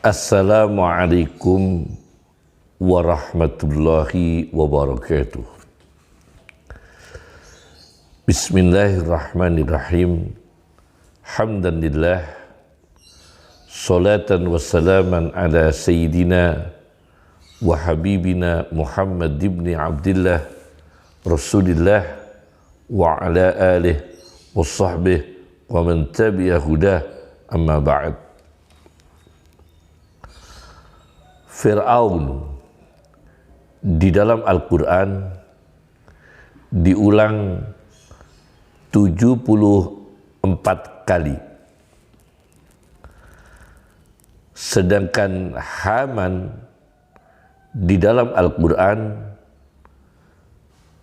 Assalamualaikum warahmatullahi wabarakatuh. Bismillahirrahmanirrahim. Hamdan lillah, salatan wassalaman ala sayyidina wa habibina Muhammad ibn Abdillah Rasulillah wa ala alihi wa sahbihi wa man tabi'a hudah, amma ba'd. Fir'aun di dalam Al-Quran diulang 74 kali. Sedangkan Haman di dalam Al-Quran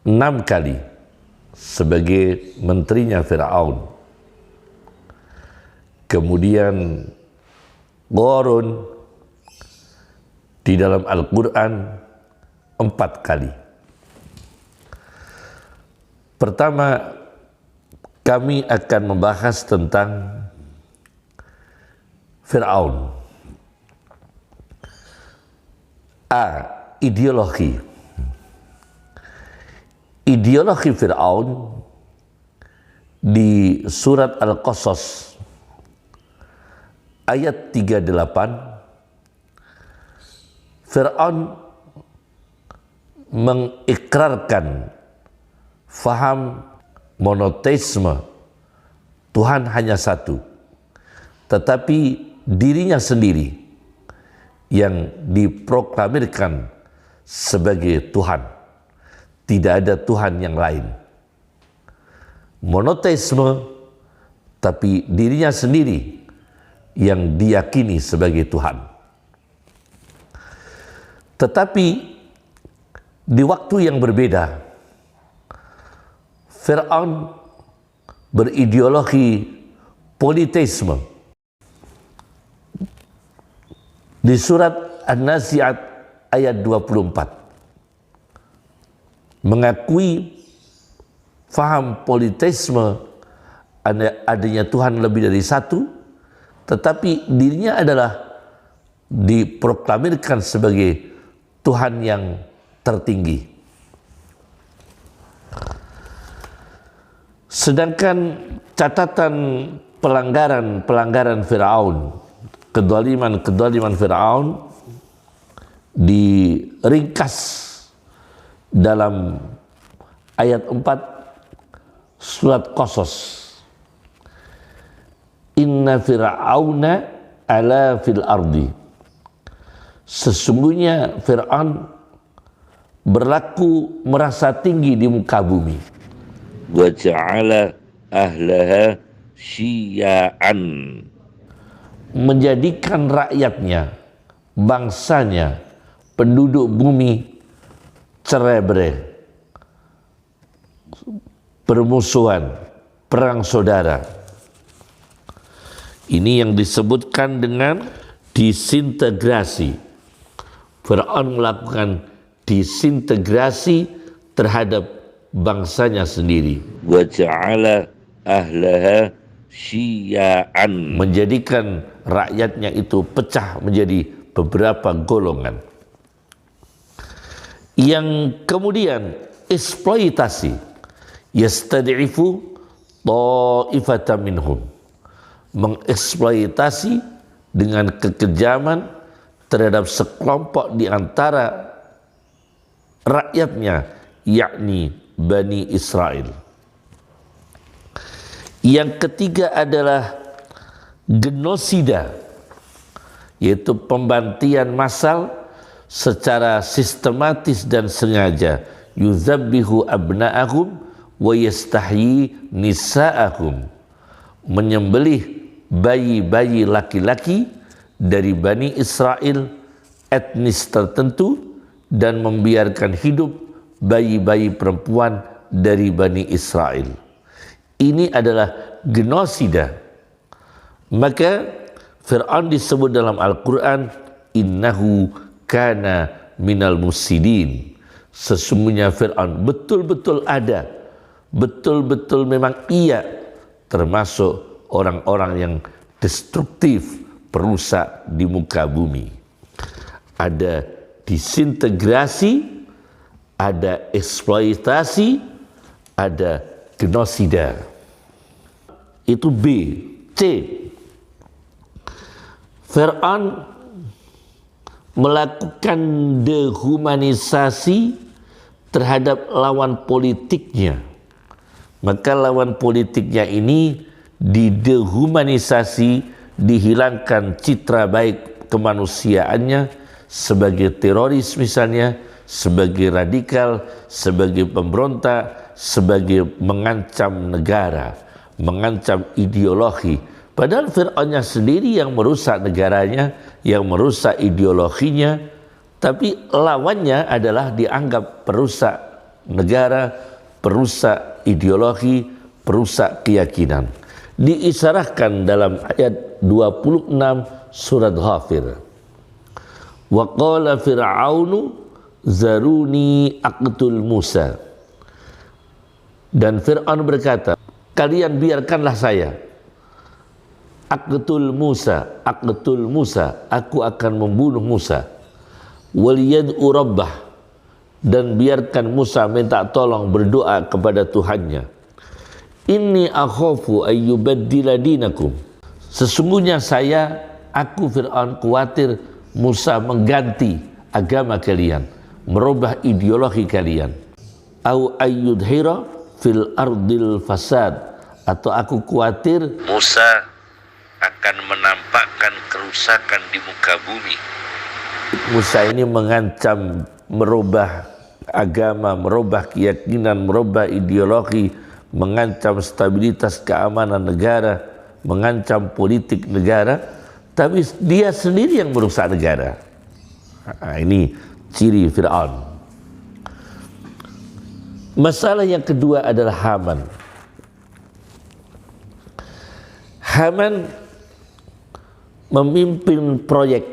6 kali sebagai menterinya Fir'aun. Kemudian Qarun di dalam Al-Quran 4 kali. Pertama, kami akan membahas tentang Fir'aun. A. Ideologi. Ideologi Fir'aun di surat Al-Qasas ayat 38, Fir'aun mengikrarkan faham monoteisme, Tuhan hanya satu, tetapi dirinya sendiri yang diproklamirkan sebagai Tuhan. Tidak ada Tuhan yang lain. Monoteisme, tapi dirinya sendiri yang diyakini sebagai Tuhan. Tetapi di waktu yang berbeda, Fir'aun berideologi politeisme. Di surat An-Nazi'at ayat 24 mengakui faham politeisme, adanya Tuhan lebih dari satu, tetapi dirinya adalah diproklamirkan sebagai Tuhan yang tertinggi. Sedangkan catatan pelanggaran Fir'aun, kedoliman Fir'aun diringkas dalam ayat 4 surat Qasas. Inna Fir'auna ala fil ardi. Sesungguhnya Fir'aun berlaku merasa tinggi di muka bumi. Wa ja'ala ahlaha syia'an. Menjadikan rakyatnya, bangsanya, penduduk bumi cerai-berai, permusuhan, perang saudara. Ini yang disebutkan dengan disintegrasi. Fir'aun melakukan disintegrasi terhadap bangsanya sendiri. Wa ja'ala ahlaha syia'an. Menjadikan rakyatnya itu pecah menjadi beberapa golongan. Yang kemudian eksploitasi. Yastad'ifu ta'ifatan minhum. Mengeksploitasi dengan kekejaman terhadap sekelompok di antara rakyatnya, yakni Bani Israel. Yang ketiga adalah genosida, yaitu pembantian massal secara sistematis dan sengaja. Yuzabbihu abna'ahum wa yastahyi nisa'ahum. Menyembelih bayi-bayi laki-laki dari Bani Israel etnis tertentu dan membiarkan hidup bayi-bayi perempuan dari Bani Israel. Ini adalah genosida. Maka Fir'aun disebut dalam Al-Quran, innahu kana minal mufsidin. Sesungguhnya Fir'aun betul-betul ada, betul-betul memang ia termasuk orang-orang yang destruktif, perusak di muka bumi. Ada disintegrasi, ada eksploitasi, ada genosida. Itu B. C. Fir'aun melakukan dehumanisasi terhadap lawan politiknya. Maka lawan politiknya ini didehumanisasi, dihilangkan citra baik kemanusiaannya sebagai teroris misalnya, sebagai radikal, sebagai pemberontak, sebagai mengancam negara, mengancam ideologi. Padahal Fir'aunnya sendiri yang merusak negaranya, yang merusak ideologinya, tapi lawannya adalah dianggap perusak negara, perusak ideologi, perusak keyakinan. Diisyaratkan dalam ayat 26 surat Ghafir. Wa qala fir'aunu zaruni aqtul Musa. Dan Fir'aun berkata, kalian biarkanlah saya. Aqtul Musa, aku akan membunuh Musa. Waliyad'u rabbah, dan biarkan Musa minta tolong berdoa kepada Tuhannya. Inni akhafu ayyubaddila dinakum. Sesungguhnya aku Fir'aun khawatir Musa mengganti agama kalian, merubah ideologi kalian. Au ayyudhira fil ardil fasad, atau aku khawatir Musa akan menampakkan kerusakan di muka bumi. Musa ini mengancam merubah agama, merubah keyakinan, merubah ideologi, mengancam stabilitas keamanan negara, mengancam politik negara, tapi dia sendiri yang merusak negara. Ini ciri Fir'aun. Masalah yang kedua adalah Haman. Haman memimpin proyek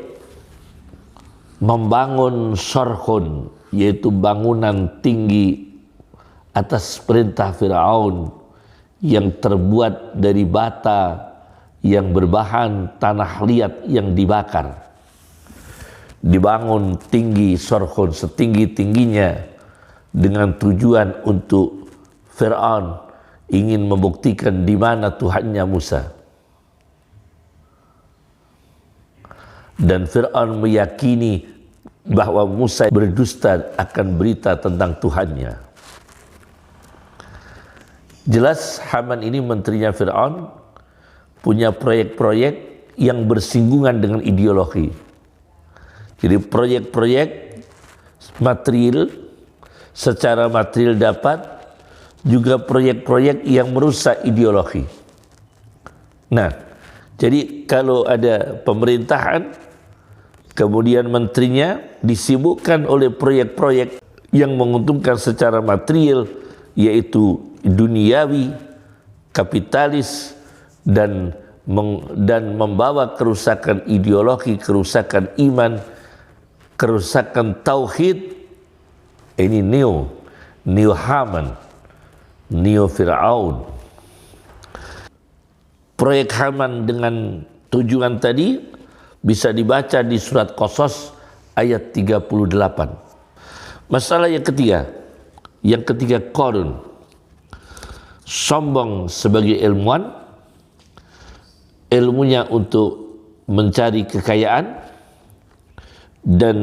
membangun Sarhun, yaitu bangunan tinggi atas perintah Firaun yang terbuat dari bata yang berbahan tanah liat yang dibakar. Dibangun tinggi Sarhun, setinggi-tingginya, dengan tujuan untuk Firaun ingin membuktikan di mana Tuhannya Musa. Dan Fir'aun meyakini bahwa Musa berdusta akan berita tentang Tuhannya. Jelas Haman ini menterinya Fir'aun punya proyek-proyek yang bersinggungan dengan ideologi. Jadi proyek-proyek material, secara material dapat, juga proyek-proyek yang merusak ideologi. Nah, jadi kalau ada pemerintahan, kemudian menterinya disibukkan oleh proyek-proyek yang menguntungkan secara material, yaitu duniawi, kapitalis, dan membawa kerusakan ideologi, kerusakan iman, kerusakan tauhid. Ini neo Haman, neo Fir'aun. Proyek Haman dengan tujuan tadi bisa dibaca di surat Qasas ayat 38. Masalah yang ketiga Qarun. Sombong sebagai ilmuwan, ilmunya untuk mencari kekayaan, dan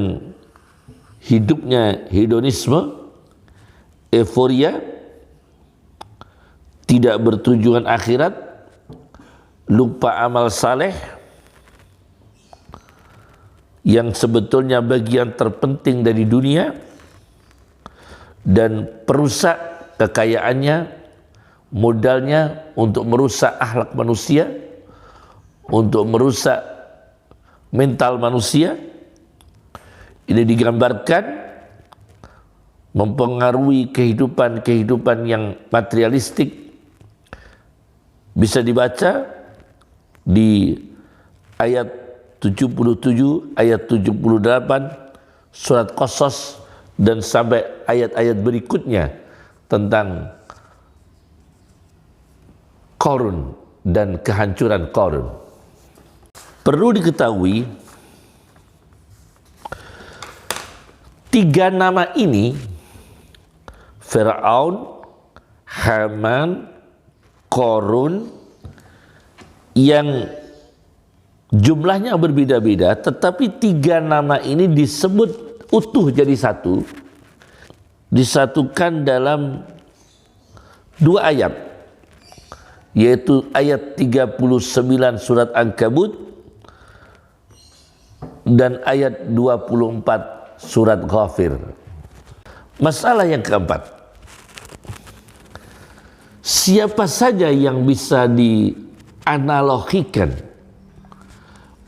hidupnya hedonisme, euforia, tidak bertujuan akhirat, lupa amal saleh, yang sebetulnya bagian terpenting dari dunia, dan perusak kekayaannya, modalnya untuk merusak akhlak manusia, untuk merusak mental manusia. Ini digambarkan mempengaruhi kehidupan yang materialistik. Bisa dibaca di ayat 77, ayat 78 surat Qasas, dan sampai ayat-ayat berikutnya tentang Qarun dan kehancuran Qarun. Perlu diketahui, tiga nama ini, Fir'aun, Haman, Qarun, yang jumlahnya berbeda-beda, tetapi tiga nama ini disebut utuh jadi satu, disatukan dalam dua ayat, yaitu ayat 39 surat Ankabut dan ayat 24 surat Ghafir. Masalah yang keempat, siapa saja yang bisa dianalogikan,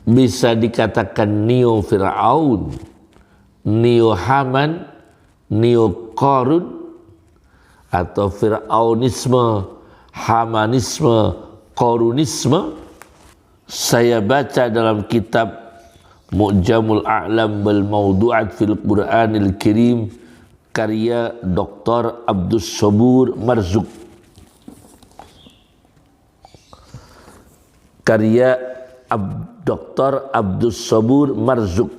bisa dikatakan neo Fir'aun, neo Haman, neo Qarun, atau Fir'aunisme, Hamanisme, Qarunisme? Saya baca dalam kitab Mu'jamul A'lam wal Mawdu'at fil Qur'anil Karim karya Dr. Abdus Sabur Marzuq, karya Dr. Abdus Sabur Marzuq,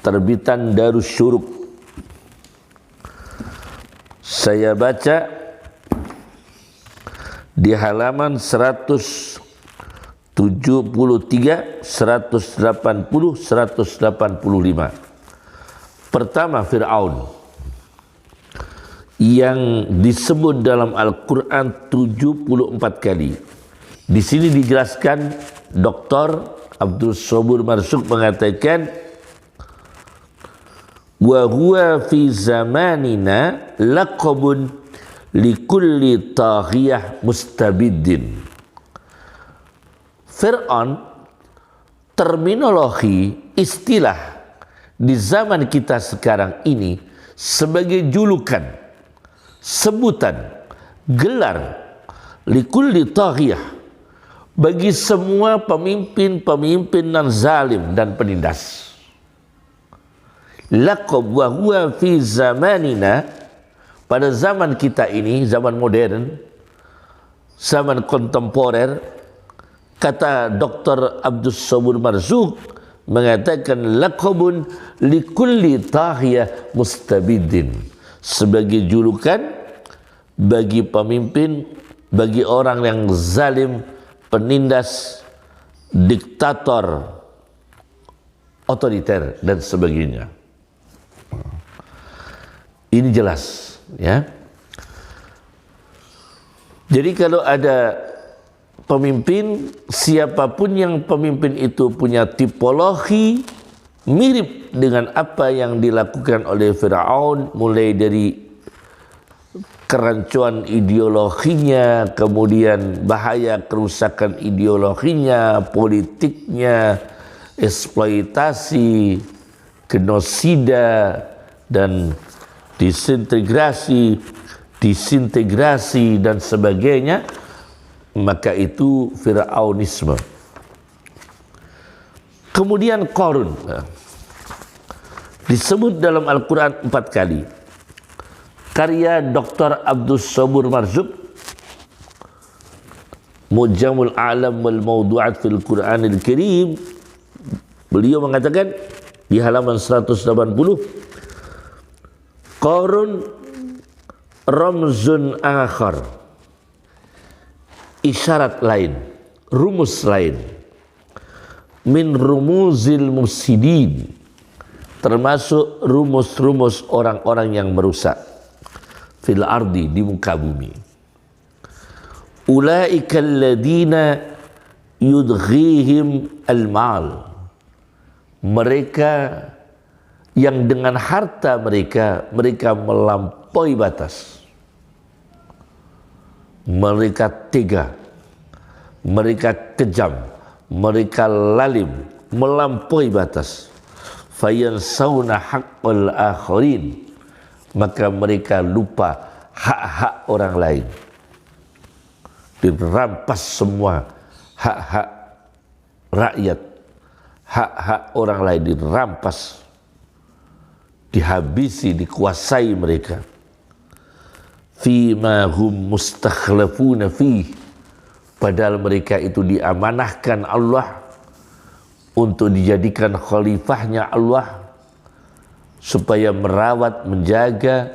terbitan Darus Syuruk. Saya baca di halaman 173, 180, 185. Pertama, Fir'aun yang disebut dalam Al-Quran 74 kali. Di sini dijelaskan, Dr. Abdul Sabur Marzuq mengatakan, wa huwa fi zamanina laqabun likulli taghiyah mustabiddin. Fir'aun terminologi, istilah di zaman kita sekarang ini sebagai julukan, sebutan, gelar likulli taghiyah, bagi semua pemimpin-pemimpin yang zalim dan penindas. Laqab wa huwa fi zamanina, pada zaman kita ini, zaman modern, zaman kontemporer, kata Dr. Abdus Sabur Marzuq mengatakan laqabun likulli taghiyah mustabiddin, sebagai julukan bagi pemimpin, bagi orang yang zalim, penindas, diktator, otoriter dan sebagainya. Ini jelas, ya. Jadi kalau ada pemimpin, siapapun yang pemimpin itu punya tipologi mirip dengan apa yang dilakukan oleh Fir'aun, mulai dari kerancuan ideologinya, kemudian bahaya kerusakan ideologinya, politiknya, eksploitasi, genosida, dan disintegrasi dan sebagainya, maka itu Fir'aunisme. Kemudian Qarun disebut dalam Al-Quran 4 kali. Karya Dr. Abdus Sabur Marzuq, Mu'jamul A'lam wal Mawdu'at fil Qur'anil Karim, beliau mengatakan di halaman 180, Qarun ramzun akhar, isyarat lain, rumus lain, min rumuzil mufsidin, termasuk rumus-rumus orang-orang yang merusak, fil ardi, di muka bumi. Ulaika alladhina yudghihim al-mal, mereka yang dengan harta mereka melampaui batas, mereka tega, mereka kejam, mereka lalim, melampaui batas. Fayansawna haqqal akharin, maka mereka lupa hak-hak orang lain. Dirampas semua hak-hak rakyat, hak-hak orang lain dirampas, dihabisi, dikuasai mereka. Fima hum mustakhlafuna fih, padahal mereka itu diamanahkan Allah untuk dijadikan khalifahnya Allah, supaya merawat, menjaga,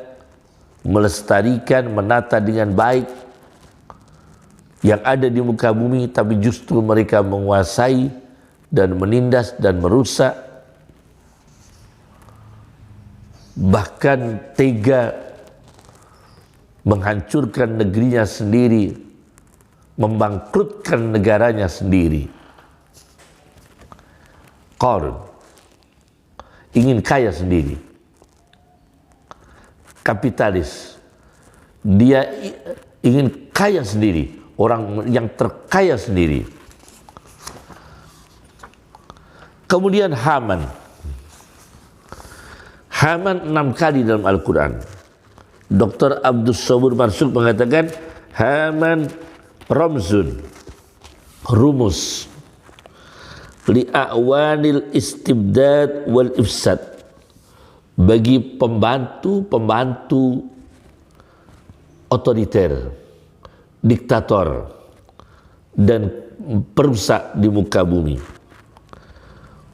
melestarikan, menata dengan baik yang ada di muka bumi, tapi justru mereka menguasai dan menindas dan merusak, bahkan tega menghancurkan negerinya sendiri, membangkrutkan negaranya sendiri. Qarun ingin kaya sendiri, kapitalis, dia ingin kaya sendiri, orang yang terkaya sendiri. Kemudian Haman 6 kali dalam Al-Quran. Dr. Abdus Sabur Marsuk mengatakan Haman ramzun, rumus li'awanil istibdad wal ifsad, bagi pembantu otoriter, diktator dan perusak di muka bumi.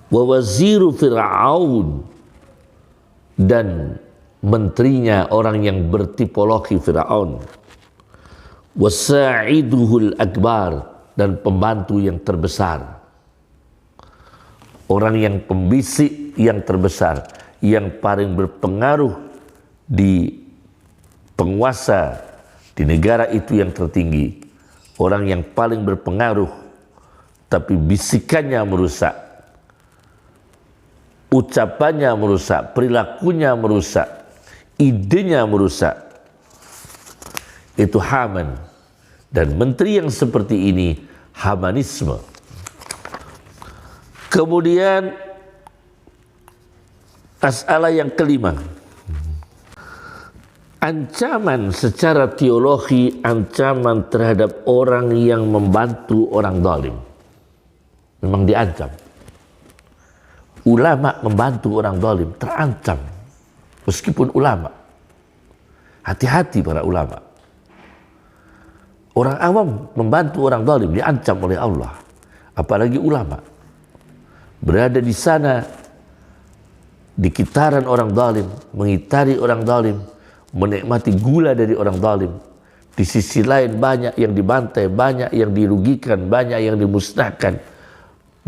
Wa waziru Fir'aun, dan menterinya orang yang bertipologi Fir'aun. Wa sa'iduhul akbar, dan pembantu yang terbesar, orang yang pembisik yang terbesar, yang paling berpengaruh di penguasa di negara itu yang tertinggi, orang yang paling berpengaruh tapi bisikannya merusak, ucapannya merusak, perilakunya merusak, idenya merusak. Itu Haman. Dan menteri yang seperti ini Hamanisme. Kemudian masalah yang kelima, ancaman secara teologi, ancaman terhadap orang yang membantu orang zalim. Memang diancam. Ulama membantu orang zalim terancam, meskipun ulama. Hati-hati para ulama. Orang awam membantu orang zalim diancam oleh Allah, apalagi ulama. Berada di sana, di kitaran orang zalim, mengitari orang zalim, menikmati gula dari orang zalim. Di sisi lain banyak yang dibantai, banyak yang dirugikan, banyak yang dimusnahkan,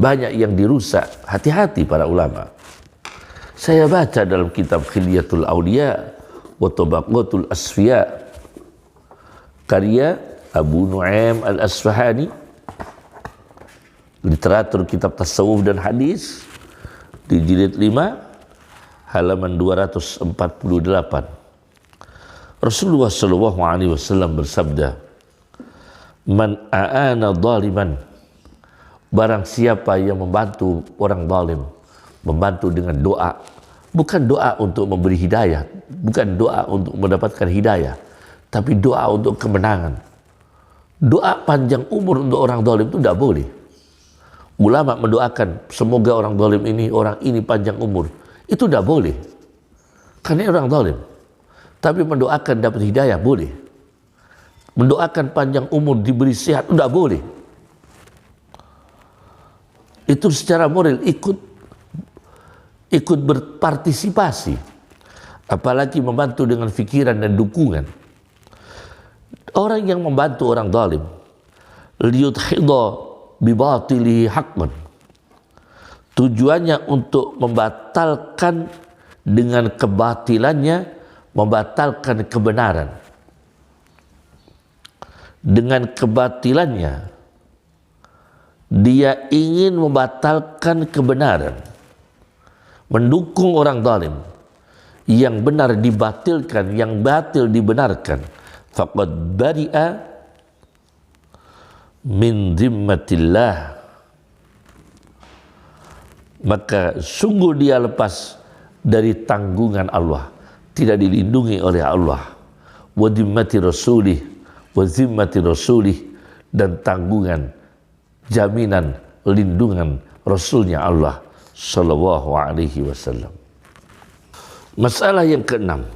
banyak yang dirusak. Hati-hati para ulama. Saya baca dalam kitab Khilyatul Awliya wa Tabaqatul Asfiya, karya Abu Nu'aim Al-Asfahani, literatur kitab tasawuf dan hadis, di jilid 5 halaman 248. Rasulullah sallallahu alaihi wasallam bersabda, "Man a'ana zaliman," barang siapa yang membantu orang zalim, membantu dengan doa, bukan doa untuk memberi hidayah, bukan doa untuk mendapatkan hidayah, tapi doa untuk kemenangan. Doa panjang umur untuk orang zalim itu tidak boleh. Ulama mendoakan semoga orang zalim ini, orang ini panjang umur, itu tidak boleh, karena orang zalim. Tapi mendoakan dapat hidayah boleh. Mendoakan panjang umur, diberi sehat, tidak boleh. Itu secara moral ikut berpartisipasi, apalagi membantu dengan fikiran dan dukungan. Orang yang membantu orang zalim, liyudhidha bibatilihi haqqan, tujuannya untuk membatalkan dengan kebatilannya, membatalkan kebenaran. Dengan kebatilannya dia ingin membatalkan kebenaran, mendukung orang zalim. Yang benar dibatilkan, yang batil dibenarkan. Faqad bari'a min zimmatillah, maka sungguh dia lepas dari tanggungan Allah, tidak dilindungi oleh Allah. Wa zimmati rasulih, wa zimmati rasulih, dan tanggungan, jaminan, lindungan Rasulnya Allah sallallahu alaihi wasallam. Masalah yang keenam,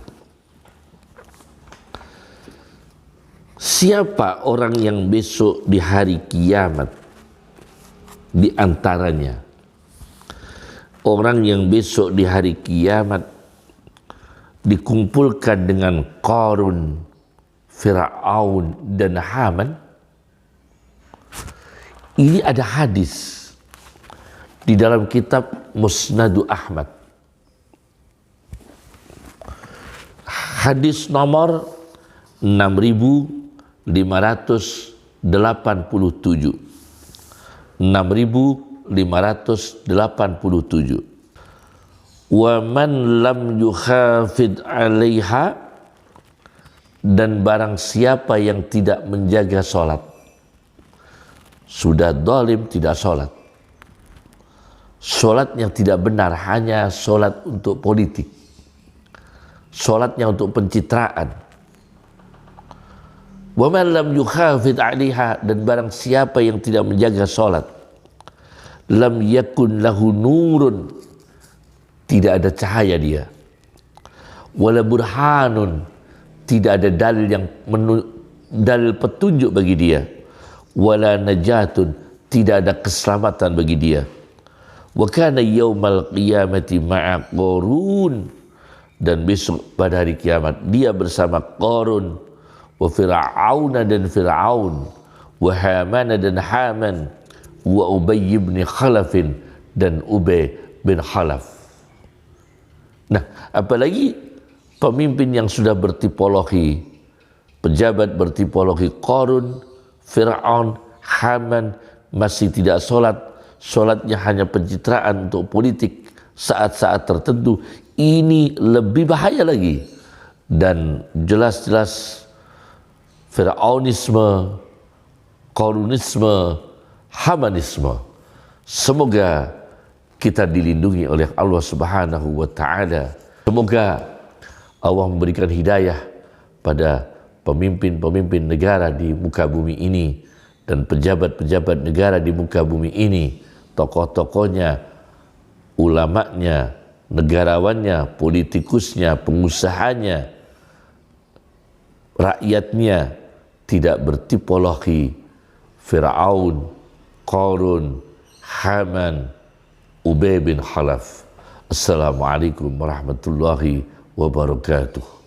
siapa orang yang besok di hari kiamat di antaranya orang yang besok di hari kiamat dikumpulkan dengan Qarun, Fir'aun dan Haman. Ini ada hadis di dalam kitab Musnadu Ahmad. Hadis nomor 6587. 6587. Wa man lam yukhafid 'alaiha, dan barang siapa yang tidak menjaga salat, sudah zalim tidak salat, salat yang tidak benar hanya salat untuk politik, salatnya untuk pencitraan. Wa man lam yukhafid 'alaiha, dan barang siapa yang tidak menjaga salat, lam yakun lahu nurun, tidak ada cahaya dia, wala burhanun, tidak ada dalil yang dalil petunjuk bagi dia, wala najatun, tidak ada keselamatan bagi dia. Wa kana yaumal qiyamati ma'a Qarun, dan besok pada hari kiamat dia bersama Qarun, wa Fir'auna dan Fir'aun, wa Hamana dan Haman, wa Ubay bin Khalafin dan Ubay bin Khalaf. Nah, apalagi pemimpin yang sudah bertipologi, pejabat bertipologi Qarun, Fir'aun, Haman, masih tidak sholat, sholatnya hanya pencitraan untuk politik saat-saat tertentu. Ini lebih bahaya lagi. Dan jelas-jelas Fir'aunisme, Qarunisme, Hamanisme. Semoga kita dilindungi oleh Allah Subhanahu wa Ta'ala. Semoga Allah memberikan hidayah pada pemimpin-pemimpin negara di muka bumi ini dan pejabat-pejabat negara di muka bumi ini, tokoh-tokohnya, ulamanya, negarawannya, politikusnya, pengusahanya, rakyatnya tidak bertipologi Fir'aun, Qarun, Haman, Ubay bin Khalaf. Assalamualaikum warahmatullahi wabarakatuh.